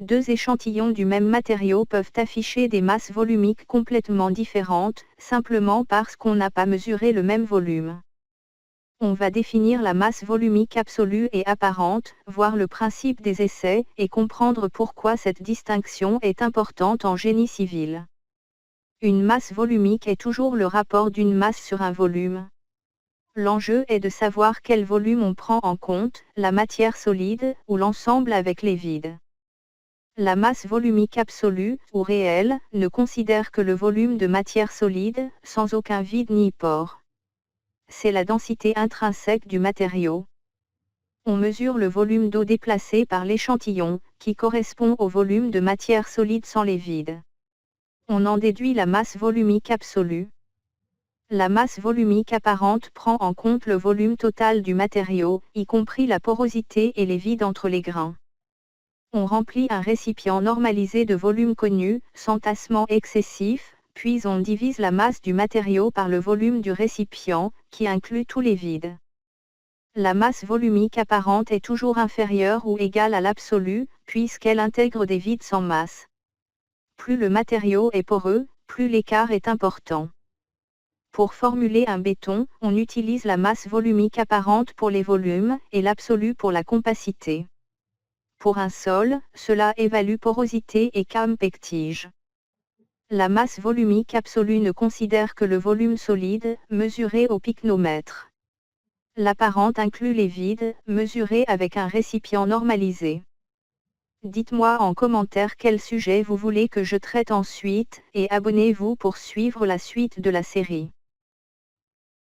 Deux échantillons du même matériau peuvent afficher des masses volumiques complètement différentes, simplement parce qu'on n'a pas mesuré le même volume. On va définir la masse volumique absolue et apparente, voir le principe des essais, et comprendre pourquoi cette distinction est importante en génie civil. Une masse volumique est toujours le rapport d'une masse sur un volume. L'enjeu est de savoir quel volume on prend en compte, la matière solide, ou l'ensemble avec les vides. La masse volumique absolue, ou réelle, ne considère que le volume de matière solide, sans aucun vide ni pore. C'est la densité intrinsèque du matériau. On mesure le volume d'eau déplacé par l'échantillon, qui correspond au volume de matière solide sans les vides. On en déduit la masse volumique absolue. La masse volumique apparente prend en compte le volume total du matériau, y compris la porosité et les vides entre les grains. On remplit un récipient normalisé de volume connu, sans tassement excessif, puis on divise la masse du matériau par le volume du récipient, qui inclut tous les vides. La masse volumique apparente est toujours inférieure ou égale à l'absolu, puisqu'elle intègre des vides sans masse. Plus le matériau est poreux, plus l'écart est important. Pour formuler un béton, on utilise la masse volumique apparente pour les volumes, et l'absolu pour la compacité. Pour un sol, cela évalue porosité et campectige. La masse volumique absolue ne considère que le volume solide, mesuré au picnomètre. L'apparente inclut les vides, mesurés avec un récipient normalisé. Dites-moi en commentaire quel sujet vous voulez que je traite ensuite, et abonnez-vous pour suivre la suite de la série.